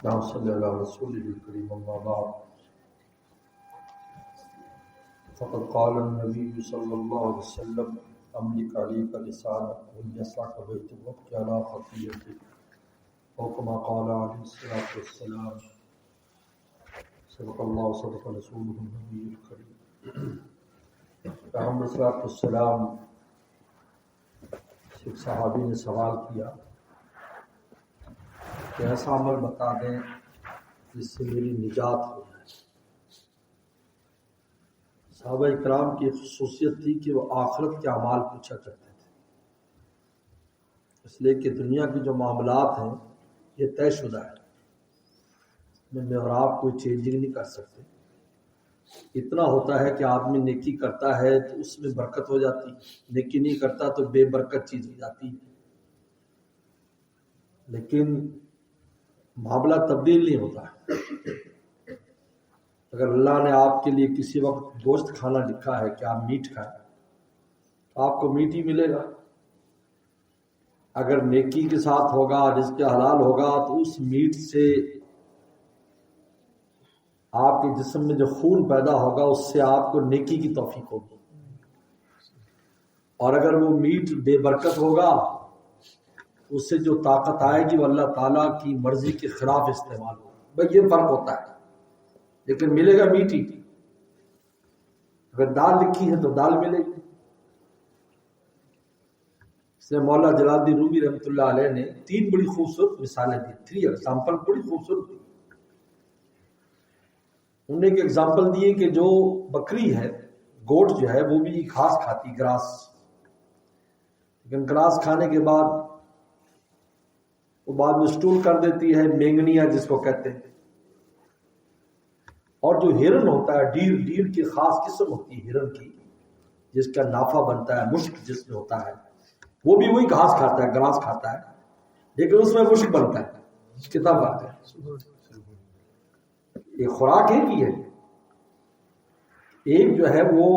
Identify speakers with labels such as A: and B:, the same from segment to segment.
A: اللهم صل على رسوله الكريم أما بعد فقد قال النبي صلى الله عليه وسلم أملك عليك لسانك وليسعك بيتك وابكي على خطيئتك أو كما قال عليه الصلاة والسلام صدق الله وصدق رسوله النبي الكريم. پیغمبر صلی اللہ علیہ وسلم سے ایک صحابی نے سوال کیا کہ ایسا عمل بتا دیں جس سے میری نجات ہو جائے. صحابہ اکرام کی خصوصیت تھی کہ وہ آخرت کے اعمال پوچھا کرتے تھے، اس لیے کہ دنیا کے جو معاملات ہیں یہ طے شدہ ہے، میں اور آپ کوئی چینجنگ نہیں کر سکتے. اتنا ہوتا ہے کہ آدمی نیکی کرتا ہے تو اس میں برکت ہو جاتی، نیکی نہیں کرتا تو بے برکت چیز ہو جاتی. لیکن معاملہ تبدیل نہیں ہوتا ہے. اگر اللہ نے آپ کے لیے کسی وقت گوشت کھانا لکھا ہے کہ آپ میٹ کھائیں تو آپ کو میٹ ہی ملے گا. اگر نیکی کے ساتھ ہوگا، رزق حلال ہوگا تو اس میٹ سے آپ کے جسم میں جو خون پیدا ہوگا اس سے آپ کو نیکی کی توفیق ہوگی. اور اگر وہ میٹ بے برکت ہوگا اس سے جو طاقت آئے گی وہ اللہ تعالیٰ کی مرضی کے خلاف استعمال ہوگا. بھائی یہ فرق ہوتا ہے، لیکن ملے گا میٹ ہی. اگر دال لکھی ہے تو دال ملے گی. اس نے مولانا جلال الدین رومی رحمۃ اللہ علیہ نے 3 بڑی خوبصورت مثالیں دی، 3 ایگزامپل بڑی خوبصورت دی. انہوں نے ایک ایگزامپل دی کہ جو بکری ہے، گوٹ جو ہے، وہ بھی گھاس کھاتی، گراس. لیکن گراس کھانے کے بعد وہ بعد میں اسٹول کر دیتی ہے، مینگنیا جس کو کہتے ہیں. اور جو ہرن ہوتا ہے، ڈیر کی خاص قسم ہوتی ہے ہرن کی، جس کا نافع بنتا ہے، مشک جس میں ہوتا ہے، وہ بھی وہی گھاس کھاتا ہے، گراس کھاتا ہے، لیکن اس میں مشک بنتا ہے، کتاب بنتا ہے. یہ خوراک ایک ہی ہے. ایک جو ہے وہ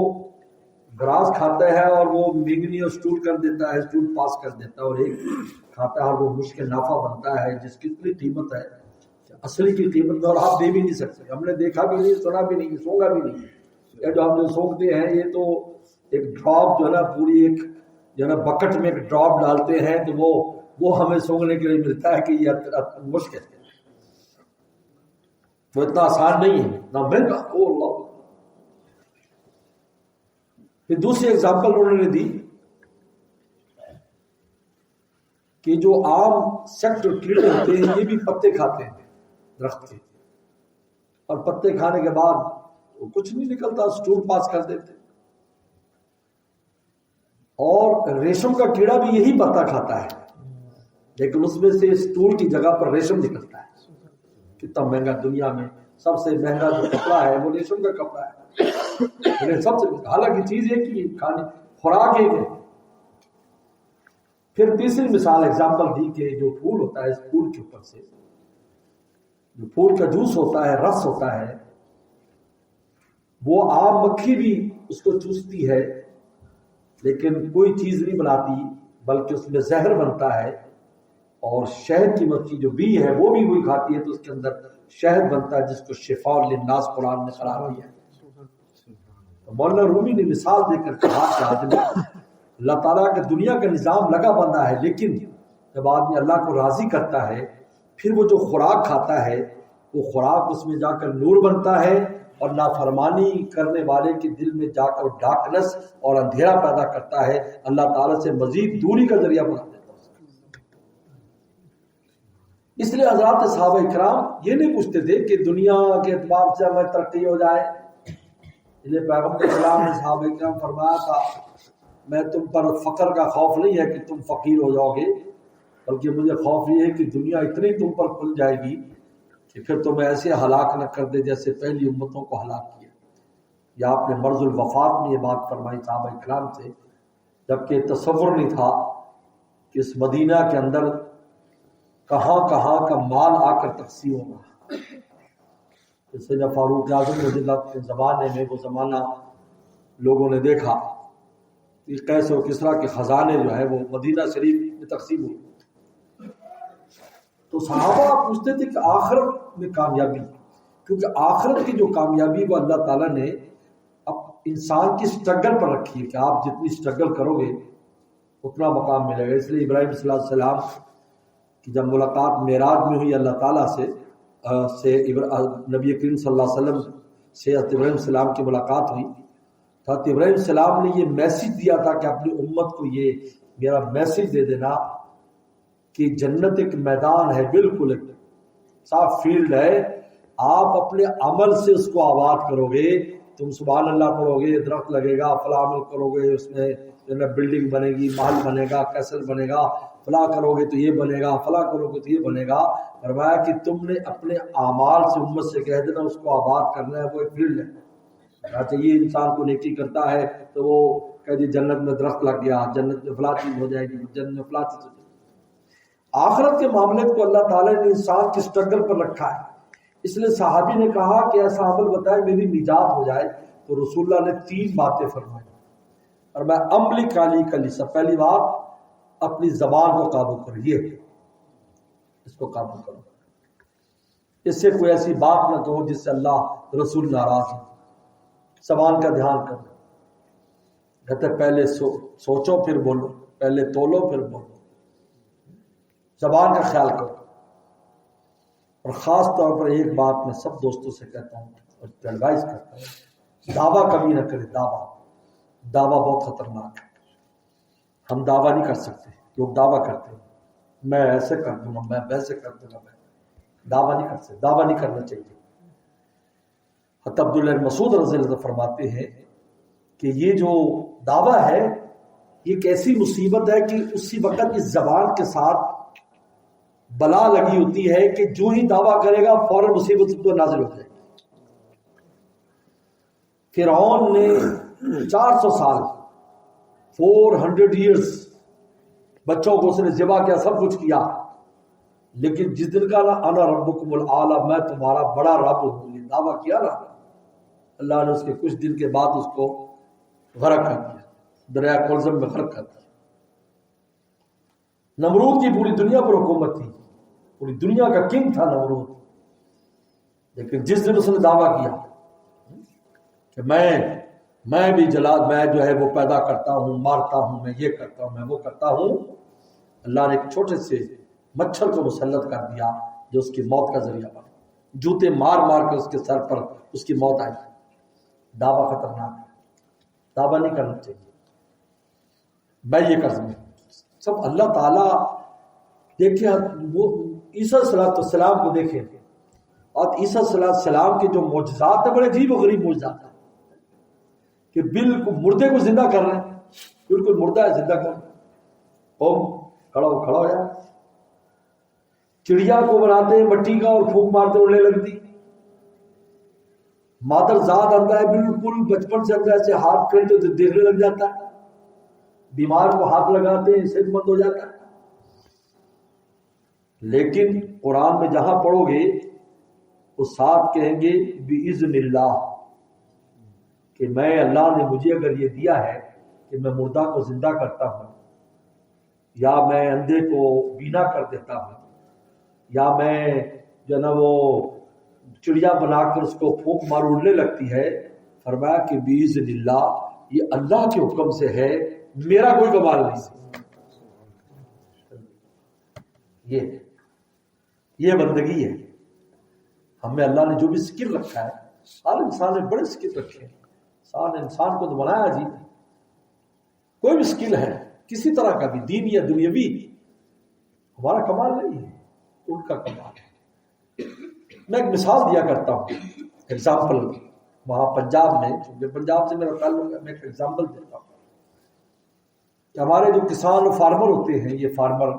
A: گراس کھاتا ہے اور وہ مینگنی اور اسٹول کر دیتا ہے، اسٹول پاس کر دیتا ہے، اور ایک کھاتا ہے اور وہ مشک نافع بنتا ہے جس کی اتنی قیمت ہے اصلی کی قیمت میں، اور آپ دے بھی نہیں سکتے. ہم نے دیکھا بھی نہیں، سنا بھی نہیں، سونگا بھی نہیں. یہ جو ہم جو سونگتے ہیں یہ تو ایک ڈراپ جو ہے نا، پوری ایک جو ہے نا بکٹ میں ایک ڈراپ ڈالتے ہیں تو وہ ہمیں سونگنے کے لیے ملتا ہے کہ یہ مشک ہے. وہ اتنا آسان نہیں ہے، اتنا مہنگا. اللہ. پھر دوسری ایگزامپل انہوں نے دی کہ جو عام سیکٹ اور کیڑے ہوتے ہیں یہ بھی پتے کھاتے ہیں درخت کے، اور پتے کھانے کے بعد وہ کچھ نہیں نکلتا، اسٹول پاس کر دیتے. اور ریشم کا کیڑا بھی یہی پتا کھاتا ہے، لیکن اس میں سے اسٹول کی جگہ پر ریشم نکلتا ہے. کتنا مہنگا، دنیا میں سب سے مہنگا جو کپڑا ہے وہ ریشم کا کپڑا ہے. سب سے حالانکہ چیز ایک ہی کھانے، خوراک ایک ہے. پھر تیسری مثال ایگزامپل دی کہ جو پھول ہوتا ہے، اس پھول کے اوپر سے جو پھول کا جوس ہوتا ہے، رس ہوتا ہے، وہ عام مکھی بھی اس کو چوستی ہے لیکن کوئی چیز نہیں بناتی، بلکہ اس میں زہر بنتا ہے. اور شہد کی مکھی جو بی ہے وہ بھی وہی کھاتی ہے تو اس کے اندر شہد بنتا ہے جس کو شفاء للناس قرآن نے قرار دیا ہے. مولانا رومی نے مثال دے کر کہا کہ آدمی اللہ تعالیٰ کے دنیا کا نظام لگا بندہ ہے، لیکن جب آدمی اللہ کو راضی کرتا ہے پھر وہ جو خوراک کھاتا ہے وہ خوراک اس میں جا کر نور بنتا ہے، اور نافرمانی کرنے والے کے دل میں جا کر ڈارکنس اور اندھیرا پیدا کرتا ہے، اللہ تعالیٰ سے مزید دوری کا ذریعہ بنا دیتا ہے. اس لیے حضرات صحابہ اکرام یہ نہیں پوچھتے تھے کہ دنیا کے اعتبار سے ہمیں ترقی ہو جائے. اس لیے پیغمبر اسلام نے صحابہ اکرام فرمایا تھا میں تم پر فقر کا خوف نہیں ہے کہ تم فقیر ہو جاؤ گے، بلکہ مجھے خوف یہ ہے کہ دنیا اتنی تم پر کھل جائے گی کہ پھر تمہیں ایسے ہلاک نہ کر دے جیسے پہلی امتوں کو ہلاک کیا. یا آپ نے مرض الوفات میں یہ بات فرمائی صحابہ اکرام سے، جبکہ تصور نہیں تھا کہ اس مدینہ کے اندر کہاں کہاں کا مال آ کر تقسیم ہوگا. سیدنا فاروق اعظم رضی اللہ کے زمانے میں وہ زمانہ لوگوں نے دیکھا کہ قیس و کسریٰ کے خزانے جو ہے وہ مدینہ شریف میں تقسیم ہوئے. تو صحابہ پوچھتے تھے کہ آخرت میں کامیابی، کیونکہ آخرت کی جو کامیابی وہ اللہ تعالیٰ نے اب انسان کی اسٹرگل پر رکھی ہے کہ آپ جتنی اسٹرگل کرو گے اتنا مقام ملے گا۔ اس لیے ابراہیم صلی اللہ علیہ وسلم کی جب ملاقات معراج میں ہوئی اللہ تعالیٰ سے نبی کریم صلی اللہ علیہ وسلم سے حضرت ابراہیم السلام کی ملاقات ہوئی، حضرت ابراہیم السلام نے یہ میسج دیا تھا کہ اپنی امت کو یہ میرا میسج دے دینا کہ جنت ایک میدان ہے، بالکل ایک صاف فیلڈ ہے، آپ اپنے عمل سے اس کو آباد کرو گے، تم سبحان اللہ پڑھو گے، درخت لگے گا، فلاں عمل کرو گے، اس میں بلڈنگ بنے گی، محل بنے گا، کیسل بنے گا، فلاں کرو گے تو یہ بنے گا، فلاں کرو گے تو یہ بنے گا۔ فرمایا کہ تم نے اپنے اعمال سے امت سے کہہ دینا اس کو آباد کرنا ہے، وہ ایک فیلڈ ہے۔ اچھا یہ انسان کو نیکی کرتا ہے تو وہ کہ جی جنت میں درخت لگ گیا، جنت میں فلاں چیز ہو جائے گی، جنت میں فلاں چیز ہو جائے گی۔ آخرت کے معاملے کو اللہ تعالیٰ نے انسان کی اسٹرگل پر رکھا ہے، اس لیے صحابی نے کہا کہ ایسا عمل بتائے میری نجات ہو جائے، تو رسول اللہ نے 3 باتیں فرمائی، اور میں عملی کالی کلی سے پہلی بات اپنی زبان کو قابو کریے، اس کو قابو کرو، اس سے کوئی ایسی بات نہ کہو جس سے اللہ رسول ناراض ہو۔ زبان کا دھیان کرو، کہتے پہلے سوچو پھر بولو، پہلے تولو پھر بولو، زبان کا خیال کرو۔ اور خاص طور پر ایک بات میں سب دوستوں سے کہتا ہوں اور ایڈوائز کرتا ہوں، دعویٰ کبھی نہ کرے، دعویٰ بہت خطرناک ہے۔ ہم دعویٰ نہیں کر سکتے، لوگ دعویٰ کرتے ہیں میں ایسے کر دوں گا، میں ویسے کر دوں گا، میں دعویٰ نہیں کر سکتے، دعویٰ نہیں کرنا چاہیے۔ حضرت عبداللہ بن مسعود رضی اللہ عنہ فرماتے ہیں کہ یہ جو دعویٰ ہے یہ ایک ایسی مصیبت ہے کہ اسی وقت اس زبان کے ساتھ بلا لگی ہوتی ہے کہ جو ہی دعویٰ کرے گا فوراً مصیبت اس پر نازل ہو جائے گی۔ فرعون نے 400 سال 400 ایئرس بچوں کو اس نے ذبح کیا، سب کچھ کیا، لیکن جس دن کا نا انا ربکم الاعلی، میں تمہارا بڑا رب ہوں، یہ دعویٰ کیا نا، اللہ نے اس کے کچھ دن کے بعد اس کو غرق کر دیا، دریا کلزم میں غرق کر دیا۔ نمرود کی پوری دنیا پر حکومت تھی، پوری دنیا کا کنگ تھا نمرود، لیکن جس دن اس نے دعویٰ کیا کہ میں بھی جلاد، میں جو ہے وہ پیدا کرتا ہوں، مارتا ہوں، میں یہ کرتا ہوں، میں وہ کرتا ہوں، اللہ نے ایک چھوٹے سے مچھر کو مسلط کر دیا جو اس کی موت کا ذریعہ بنا، جوتے مار مار کے اس کے سر پر اس کی موت آئی۔ دعویٰ خطرناک ہے، دعویٰ نہیں کرنا چاہیے، میں یہ کر سکتا سب اللہ تعالیٰ۔ دیکھیں وہ عیسیٰ علیہ السلام کو دیکھیں، اور عیسیٰ علیہ السلام کے جو معجزات ہیں بڑے عجیب و غریب معجزات ہیں کہ بالکل مردے کو زندہ کر رہے ہیں، بالکل مردہ ہے زندہ کر رہے ہیں، کھڑا ہو جائے، چڑیا کو بناتے ہیں مٹی کا اور پھونک مارتے اڑنے لگتی، مادر ذات آتا ہے بالکل بچپن سے اندر سے ہاتھ پھیرتے تو دیکھنے لگ جاتا ہے، بیمار کو ہاتھ لگاتے ہیں صحت مند ہو جاتا ہے۔ لیکن قرآن میں جہاں پڑھو گے وہ ساتھ کہیں گے بِإِذْنِ اللَّهِ، کہ میں اللہ نے مجھے اگر یہ دیا ہے کہ میں مردہ کو زندہ کرتا ہوں، یا میں اندھے کو بینا کر دیتا ہوں، یا میں جو نا وہ چڑیا بنا کر اس کو پھونک مار اڑنے لگتی ہے، فرمایا کہ بِإِذْنِ اللَّهِ، یہ اللہ کے حکم سے ہے، میرا کوئی کمال نہیں۔ یہ بندگی ہے، ہمیں اللہ نے جو بھی سکل رکھا ہے، ہر انسان نے بڑے سکل رکھے ہیں، انسان کو تو بنایا جی، کوئی بھی سکل ہے کسی طرح کا بھی، دین یا دنیاوی، ہمارا کمال نہیں ہے، ان کا کمال ہے۔ میں ایک مثال دیا کرتا ہوں، ایگزامپل، وہاں پنجاب میں، چونکہ پنجاب سے میرا تعلق ہے، میں ایک ایگزامپل دیتا ہوں کہ ہمارے جو کسان فارمر ہوتے ہیں، یہ فارمر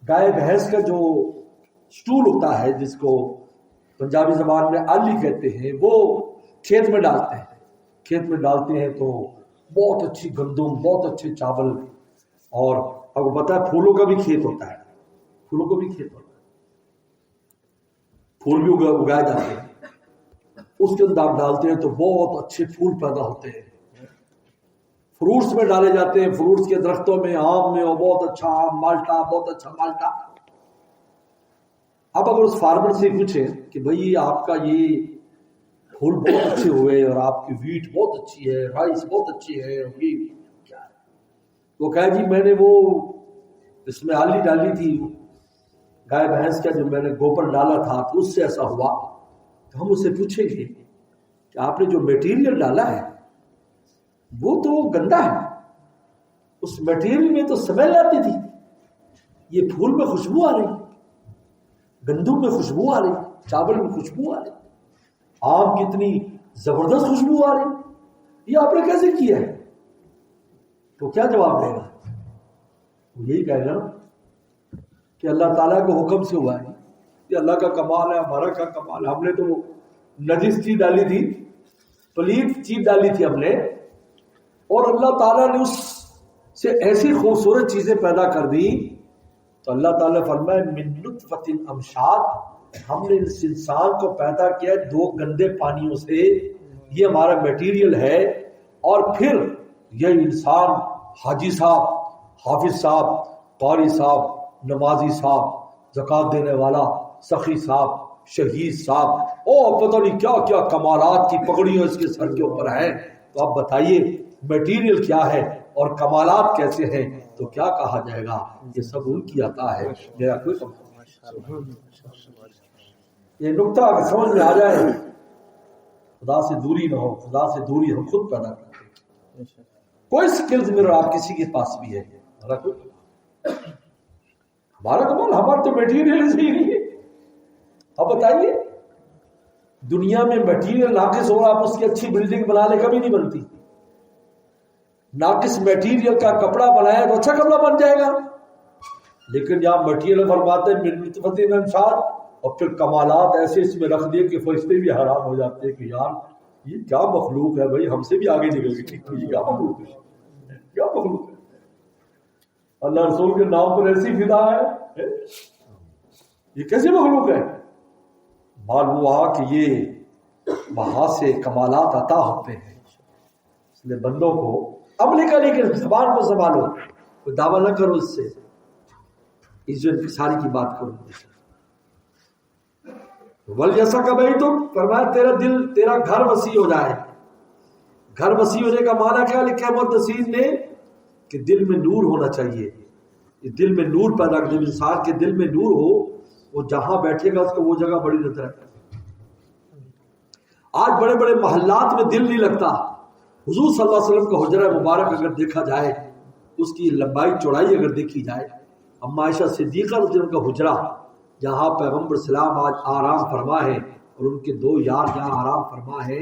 A: گائے بھینس کا جو سٹول ہوتا ہے جس کو پنجابی زبان میں آلی کہتے ہیں، وہ کھیت میں ڈالتے ہیں، کھیت میں ڈالتے ہیں تو بہت اچھی گندم، بہت اچھے چاول، اور آپ کو پتا ہے پھولوں کا بھی کھیت ہوتا ہے، پھولوں کو بھی کھیت ہوتا ہے، پھول بھی اگائے جاتے ہیں، اس کے اندر آپ ڈالتے ہیں تو بہت اچھے پھول پیدا ہوتے ہیں۔ فروٹس میں ڈالے جاتے ہیں، فروٹس کے درختوں میں، آم میں، اور بہت اچھا آم، مالٹا، بہت اچھا مالٹا۔ اب اگر اس فارمر سے پوچھیں کہ بھئی آپ کا یہ پھول بہت اچھے ہوئے اور آپ کی ویٹ بہت اچھی ہے، رائس بہت اچھی ہے، اور یہ کیا ہے؟ وہ کہا جی میں نے وہ اس میں آلی ڈالی تھی گائے بھینس کا، جو میں نے گوبر ڈالا تھا تو اس سے ایسا ہوا. تو ہم اسے پوچھیں گے کہ آپ نے جو میٹیریل ڈالا ہے وہ تو گندا ہے، اس میٹیریل میں تو سمیل آتی تھی، یہ پھول میں خوشبو آ رہی، گندم میں خوشبو آ رہی، چاول میں خوشبو آ رہی، آم کی اتنی زبردست خوشبو آ رہی، یہ آپ نے کیسے کیا ہے؟ تو کیا جواب دے گا؟ وہ یہی کہے گا کہ اللہ تعالیٰ کے حکم سے ہوا ہے، یہ اللہ کا کمال ہے، ہمارا کیا کمال ہے، ہم نے تو نجس چیز ڈالی تھی، پلیت چیز ڈالی تھی ہم نے، اور اللہ تعالیٰ نے اس سے ایسی خوبصورت چیزیں پیدا کر دی. تو اللہ تعالیٰ فرمائے من نطفۃ امشاج، ہم نے اس انسان کو پیدا کیا 2 گندے پانیوں سے، یہ ہمارا میٹیریل ہے. اور پھر یہ انسان حاجی صاحب، حافظ صاحب، قاری صاحب، نمازی صاحب، زکوٰۃ دینے والا، سخی صاحب، شہید صاحب، پتہ نہیں کیا کیا کمالات کی پگڑیاں اس کے سر کے اوپر ہیں. تو آپ بتائیے میٹیریل کیا ہے اور کمالات کیسے ہیں؟ تو کیا کہا جائے گا یہ سب ان کی عطا ہے، میرا کوئی کمال. یہ نقطہ اگر سمجھ میں آ جائے، خدا سے دوری نہ ہو، خدا سے دوری ہم خود پیدا کرتے ہیں. کوئی سکلز میرا آپ کسی کے پاس بھی ہے، ہمارا کمال، ہمارا تو میٹیریل ہی نہیں ہے. اب بتائیے دنیا میں میٹیریل ناقص ہو، آپ اس کی اچھی بلڈنگ بنا لے کبھی نہیں بنتی. ناقص میٹیریل کا کپڑا بنایا تو اچھا کپڑا بن جائے گا، لیکن جہاں میٹیریل فرماتے ہیں من نطفۃ امشاج، اور پھر کمالات ایسے اس میں رکھ دیے کہ فرشتے بھی حیران ہو جاتے ہیں کہ یار یہ کیا مخلوق ہے، بھائی ہم سے بھی آگے نکل گئی، یہ کیا مخلوق ہے، کیا مخلوق ہے. اللہ رسول کے نام پر ایسی فدا ہے، یہ کیسے مخلوق ہے؟ معلوم ہوا کہ یہ وہاں سے کمالات عطا ہوتے ہیں. اس لیے بندوں کو عمل کا، لیکن زبان کو سنبھالو، کوئی دعویٰ نہ کرو اس سے، عزت ساری کی بات کرو. ول جیسا کا بھائی تو فرمایا تیرا دل، تیرا گھر وسیع ہو جائے. گھر وسیع ہونے کا معنی کیا لکھا ہے محدثین نے؟ کہ دل میں نور ہونا چاہیے. دل میں نور پیدا کر، جب انسان کے دل میں نور ہو، وہ جہاں بیٹھے گا اس کو وہ جگہ بڑی نظر آئے. آج بڑے بڑے محلات میں دل نہیں لگتا. حضور صلی اللہ علیہ وسلم کا حجرہ مبارک اگر دیکھا جائے، اس کی لمبائی چوڑائی اگر دیکھی جائے، اما عائشہ صدیقہ رضی اللہ عنہا کا حجرہ جہاں پیغمبر سلام آج آرام فرما ہے اور ان کے 2 یار جہاں آرام فرما ہے،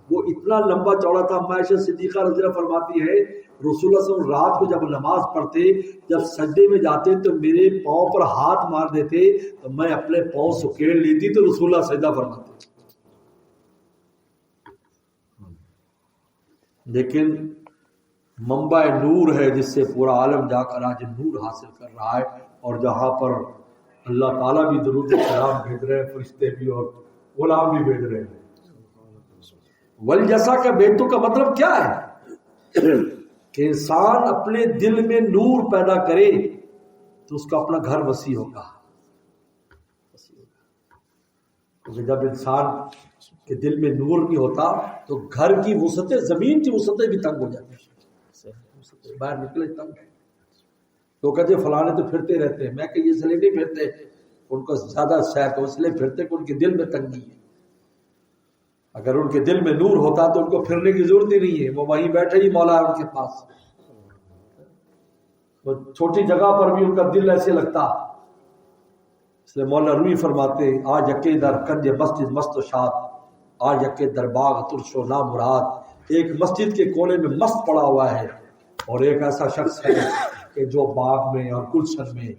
A: وہ اتنا لمبا چوڑا تھا. اما عائشہ صدیقہ رضی اللہ عنہا فرماتی ہے رسول اللہ صلی اللہ علیہ وسلم رات کو جب نماز پڑھتے، جب سجدے میں جاتے تو میرے پاؤں پر ہاتھ مار دیتے تو میں اپنے پاؤں سکیڑ لیتی تو رسول اللہ سجدہ فرماتے. لیکن منبع نور ہے جس سے پورا عالم جا کر آج نور حاصل کر رہا ہے، اور جہاں پر اللہ تعالیٰ بھی درود و سلام بھیج رہے ہیں، فرشتے بھی اور غلام بھی بھیج رہے ہیں. والجسا کا بیتو کا مطلب کیا ہے؟ کہ انسان اپنے دل میں نور پیدا کرے تو اس کا اپنا گھر وسیع ہوگا. کیونکہ جب انسان کے دل میں نور نہیں ہوتا تو گھر کی وسعتیں، زمین کی وسعتیں بھی تنگ ہو جاتی ہیں. باہر نکلے تنگ. تو کہتے فلانے تو پھرتے رہتے ہیں، میں کہ یہ اس لیے نہیں پھرتے، ان کو زیادہ سیر تو اس لیے پھرتے کہ ان کے دل میں تنگی ہے. اگر ان کے دل میں نور ہوتا تو ان کو پھرنے کی ضرورت ہی نہیں ہے، وہ وہیں بیٹھے ہی مولا ہے ان کے پاس. وہ چھوٹی جگہ پر بھی ان کا دل ایسے لگتا. اس لیے مولا روی فرماتے ہیں آج یکے در کنج مسجد مست و شاد، آج یکے در باغ ترش و نامراد. ایک مسجد کے کونے میں مست پڑا ہوا ہے، اور ایک ایسا شخص ہے کہ جو باغ میں اور گلشن میں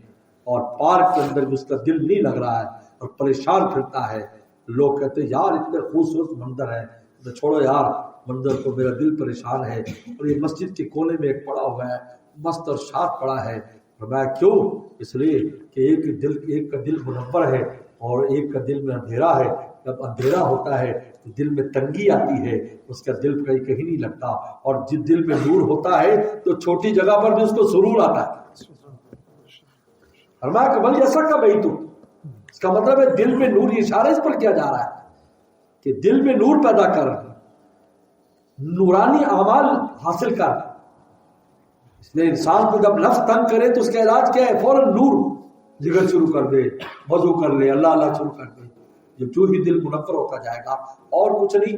A: اور پارک کے اندر اس کا دل نہیں لگ رہا ہے اور پریشان پھرتا ہے. لوگ کہتے ہیں یار اتنے خوبصورت منظر ہے، تو چھوڑو یار منظر کو، میرا دل پریشان ہے. اور یہ مسجد کے کونے میں ایک پڑا ہوا ہے، مست اور شاد پڑا ہے. فرمایا کیوں؟ اس لیے کہ ایک کا دل منور ہے اور ایک کا دل میں اندھیرا ہے. جب اندھیرا ہوتا ہے تو دل میں تنگی آتی ہے، اس کا دل کہیں نہیں لگتا. اور جس دل میں نور ہوتا ہے تو چھوٹی جگہ پر بھی اس کو سرور آتا ہے. فرمایا کہ بھلی ایسا کا بھائی تو اس کا مطلب ہے دل میں نور. یہ اشارہ اس پر کیا جا رہا ہے کہ دل میں نور پیدا کر, نورانی اعمال حاصل کر. اس لیے انسان کو جب نفس تنگ کرے تو اس کا علاج کیا ہے؟ فوراً نور ذکر شروع کر دے, وضو کر لے, اللہ اللہ شروع کر دے. جو ہی دل منور ہوتا جائے گا اور کچھ نہیں.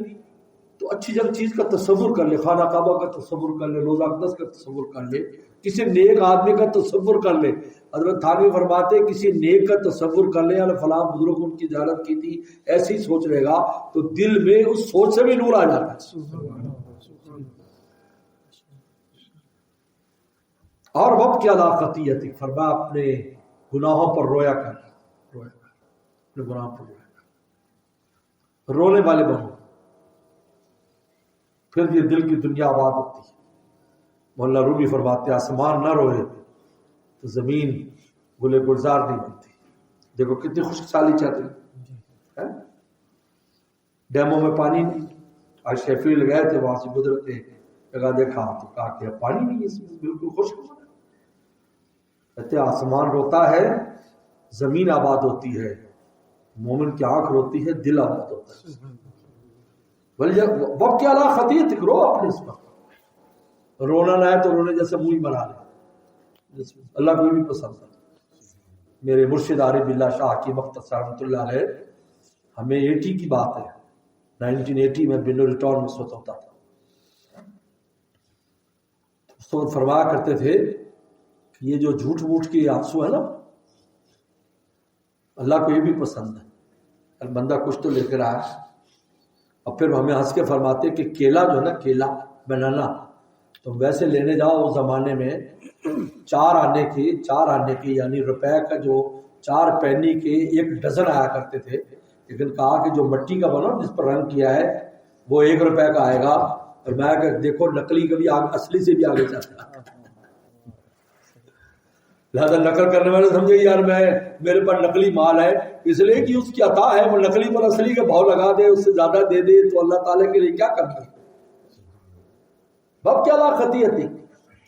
A: تو اچھی جب چیز کا تصور کر لے, خانہ کعبہ کا تصور کر لے, روزہ اقدس کا تصور کر لے, کسی نیک آدمی کا تصور کر لے. حضرت تھانوی فرماتے کسی نیک کا تصور کر لے, فلاں بزرگ ان کی زیارت کی تھی, ایسی سوچ رہے گا تو دل میں اس سوچ سے بھی نور آ جاتا ہے. اور وقت کی علاقتیت فرمایا اپنے گناہوں پر رویا کر, اپنے گناہوں پر رویا کر, رونے والے بنو, پھر یہ دل کی دنیا آباد ہوتی ہے. مولانا رومی فرماتے آسمان نہ روئے تو زمین گلے گلزار نہیں بنتی. دیکھو کتنی خشک سالی چاہتی ہے, ڈیموں میں پانی نہیں. آج شیفیلڈ گئے تھے, وہاں سے گزرے تھے, جگہ دیکھا تو کہا کہ پانی نہیں, اس میں بالکل خشک ہو. کہتے آسمان روتا ہے, زمین آباد ہوتی ہے, مومن کی آنکھ روتی ہے, دل آباد ہوتا ہے. وقت کے علاوہ خطیت رو اپنے اس پر. رونا نہ ہے تو رونے جیسے منہ بنا لے, اللہ کو بھی پسند ہے. میرے مرشد عارف باللہ شاہ کی مختصر رحمۃ اللہ علیہ, ہمیں 80 کی بات ہے, 1980 میں بنو ریٹارن میں سوتا ہوتا تھا. تو فرمایا کرتے تھے کہ یہ جو جھوٹ موٹ کے آنسو ہے نا, اللہ کو یہ بھی پسند ہے. بندہ کچھ تو لے کر آیا, اور پھر ہمیں ہنس کے فرماتے کہ کیلا جو ہے نا, کیلا بنانا, تو ویسے لینے جاؤ اس زمانے میں 4 آنے کے یعنی روپے کا جو 4 پینی کے 1 ڈزن آیا کرتے تھے. لیکن کہا کہ جو مٹی کا بنا جس پر رنگ کیا ہے وہ 1 روپے کا آئے گا. اور میں کہ دیکھو نقلی کبھی اصلی سے بھی آگے چلتا ہے. لہذا نقل کرنے والے سمجھے یار میرے پر نقلی مال ہے, اس لیے کہ اس کی عطا ہے, وہ نقلی پر اصلی کا بھاؤ لگا دے, اس سے زیادہ دے دے, تو اللہ تعالیٰ کے لیے کیا کرنا ہے. باب کیا لاخطیت تھی,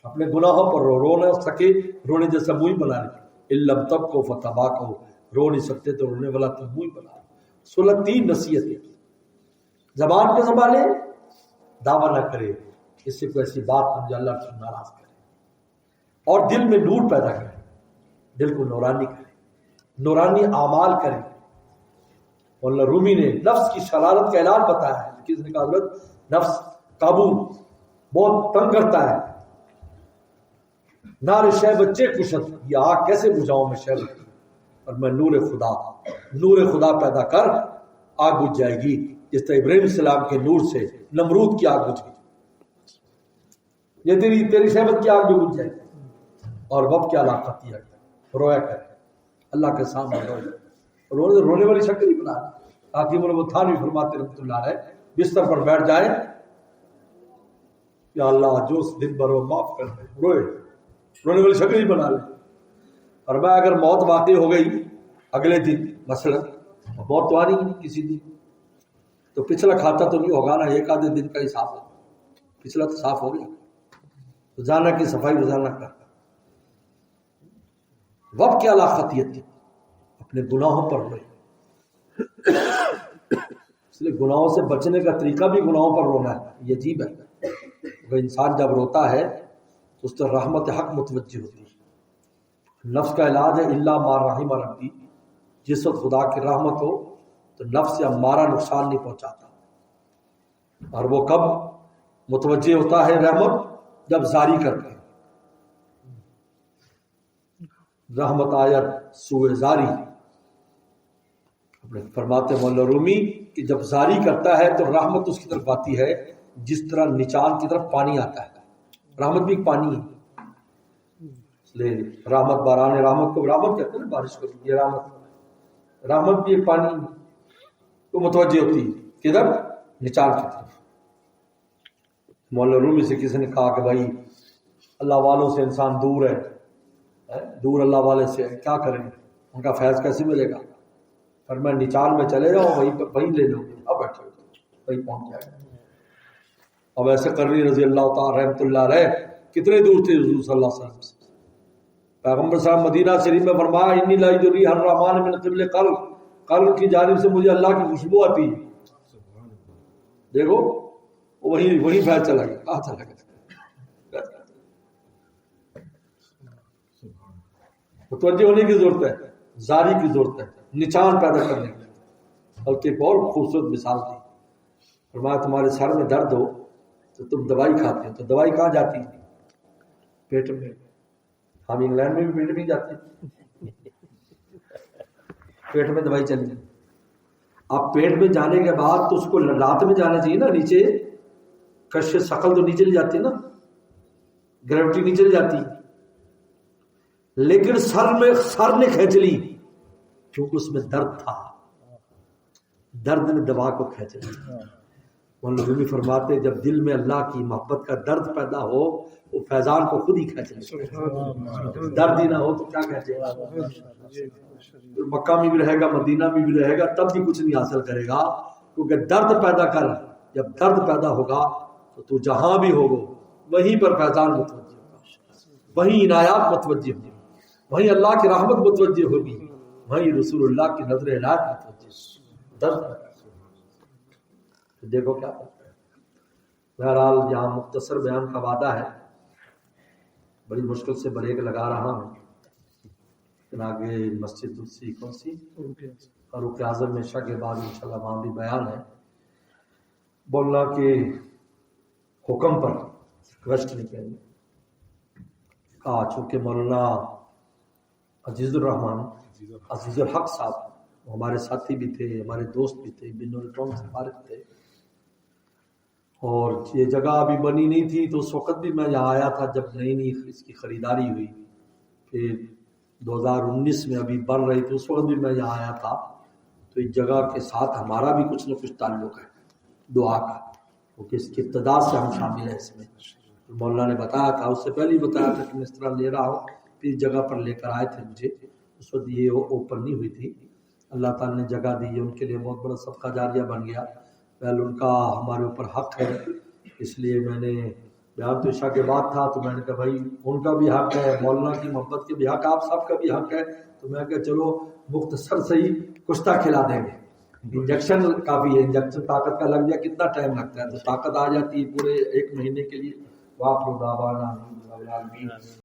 A: اپنے گناہوں پر رو نہ سکے, رونے جیسا منہ بنا لے. علم تب کو فتبا کو, رو نہیں سکتے تو رونے والا تو منہ بنا لے. 3 نصیحتیں. زبان کو سنبھالے, دعویٰ نہ کرے, اس سے کوئی ایسی بات مجھے اللہ سے ناراض کرے. اور دل میں نور پیدا کرے, دل کو نورانی کرے, نورانی اعمال کرے. مولانا رومی نے نفس کی شرارت کا علاج بتایا ہے. کس نے کہا حضرت نفس قابو بہت تنگ کرتا ہے. نار شہ بچے کشت, یہ آگ کیسے بجھاؤں میں شہ بچے, اور میں نور خدا پیدا کر, آگ بجھ جائے گی. جس طرح ابراہیم السلام کے نور سے نمرود کی آگ بجھ گئی, یہ تیری شہبت کی آگ بھی بجھ جائے گی. اور وقت کی علاقہ کیا رویا کرے, اللہ کے سامنے رونے والی شکل ہی بنا. حکیم البتھانوی فرماتے رحمۃ اللہ علیہ, بستر پر بیٹھ جائے, یا اللہ جو اس دن بھر وہ معاف کر دے, رونے والی شکل ہی بنا لے. اور میں اگر موت واقع ہو گئی اگلے دن, مثلا موت تو آ نہیں کسی دن, تو پچھلا کھاتا تو نہیں ہوگا نا, 1 آدھے دن کا حساب ہے, پچھلا تو صاف ہو گیا. روزانہ کی صفائی روزانہ کر. وقت کی علاقتیت اپنے گناہوں پر روئے. اس لیے گناہوں سے بچنے کا طریقہ بھی گناہوں پر رونا ہے. یہ عجیب ہے, وہ انسان جب روتا ہے تو اس پر رحمت حق متوجہ ہوتی ہے. نفس کا علاج ہے الا ما رحم ربی, جس وقت خدا کی رحمت ہو تو نفس سے ہمارا نقصان نہیں پہنچاتا. اور وہ کب متوجہ ہوتا ہے رحمت, جب زاری کرتے ہیں. رحمت آیت سوئے زاری, اپنے فرماتے مولا رومی کہ جب زاری کرتا ہے تو رحمت اس کی طرف آتی ہے جس طرح نچان کی طرف پانی آتا ہے. رحمت بھی ایک پانی ہے, اس لیے رحمت باران رحمت کو رحمت کہتے ہیں نا, بارش کو, یہ رحمت بھی ایک پانی کو متوجہ ہوتی ہے کدھر, نچان کی طرف. مولا رومی سے کسی نے کہا کہ بھائی اللہ والوں سے انسان دور ہے, دور اللہ والے سے کیا کریں, ان کا فیض کیسے ملے گا. پر میں نچان میں چلے جاؤ, وہیں لے لو, اب بیٹھے وہیں پہنچ جائے گا. اب ایسے کرنی رضی اللہ تعالی رحمۃ اللہ علیہ کتنے دور تھے حضور صلی اللہ علیہ وسلم سے, پیغمبر صاحب مدینہ شریف میں فرمایا انی لا یجری الرحمن من قبل قلب کی جانب سے مجھے اللہ کی خوشبو آتی ہے. دیکھو وہی پھیل چلا گیا. کہاں چلا گیا؟ متوجہ ہونے کی ضرورت ہے، زاری کی ضرورت ہے، نشان پیدا کرنے کی. بلکہ ایک اور خوبصورت مثال تھی. فرمایا تمہارے سر میں درد ہو تو تم دوائی کھاتے ہو، تو دوائی کہاں جاتی ہے؟ پیٹ میں. ہم انگلینڈ میں بھی پیٹ میں جاتے ہیں، پیٹ میں دوائی چلی. اب پیٹ میں جانے کے بعد تو اس کو لات میں جانا چاہیے نا، نیچے کش شکل تو نیچے لے جاتی ہے نا، گریوٹی نیچے لے جاتی. لیکن سر نے کھینچ لی کیونکہ اس میں درد تھا، درد نے دوا کو کھینچ لیا. مولانا رومی فرماتے جب دل میں اللہ کی محبت کا درد پیدا ہو وہ فیضان کو خود ہی کھینچ لے. درد ہی نہ ہو تو کیا کھینچے گا؟ مکہ میں بھی رہے گا، مدینہ میں بھی رہے گا، تب بھی کچھ نہیں حاصل کرے گا. کیونکہ درد پیدا کر، جب درد پیدا ہوگا تو جہاں بھی ہوگا وہیں پر فیضان متوجہ ہوگا، وہیں عنایات متوجہ ہوگی، وہیں اللہ کی رحمت متوجہ ہوگی، وہیں رسول اللہ کی نظر عنایت متوجہ ہوگی. درد دیکھو کیا کرتا ہے. بہرحال یہاں مختصر بیان کا وعدہ ہے، بڑی مشکل سے بریک لگا رہا ہوں. آگے مسجد دوسری کون سی فاروق اعظم میں شاہ کے بعد انشاءاللہ وہاں بھی بیان ہے. بولنا کہ حکم پر ریکویسٹ نہیں کریں کہا، چونکہ مولانا عزیز الرحمان عزیز الحق صاحب ہمارے ساتھی بھی تھے، ہمارے دوست بھی تھے، بن الیکٹران سے فارغ تھے، اور یہ جگہ ابھی بنی نہیں تھی تو اس وقت بھی میں یہاں آیا تھا جب نئی اس کی خریداری ہوئی. پھر 2019 میں ابھی بن رہی تھی، اس وقت بھی میں یہاں آیا تھا. تو اس جگہ کے ساتھ ہمارا بھی کچھ نہ کچھ تعلق ہے دعا کا، کیونکہ اس کی ابتدا سے ہم شامل ہیں اس میں. مولانا نے بتایا تھا، اس سے پہلے ہی بتایا تھا کہ میں اس طرح لے رہا ہوں. پھر اس جگہ پر لے کر آئے تھے مجھے، اس وقت یہ اوپن نہیں ہوئی تھی. اللہ تعالیٰ نے جگہ دی ہے، ان کے لیے بہت بڑا صدقہ جاریہ بن گیا. پہلے ان کا ہمارے اوپر حق ہے، اس لیے میں نے بیان تو عشاء کے بعد تھا تو میں نے کہا بھائی ان کا بھی حق ہے، مولانا کی محبت کے بھی حق، آپ سب کا بھی حق ہے. تو میں کہا چلو مختصر سے ہی کشتہ کھلا دیں گے. انجیکشن کافی ہے، انجیکشن طاقت کا لگ جائے کتنا ٹائم لگتا ہے، تو طاقت آ جاتی ہے پورے 1 مہینے کے لیے. واپس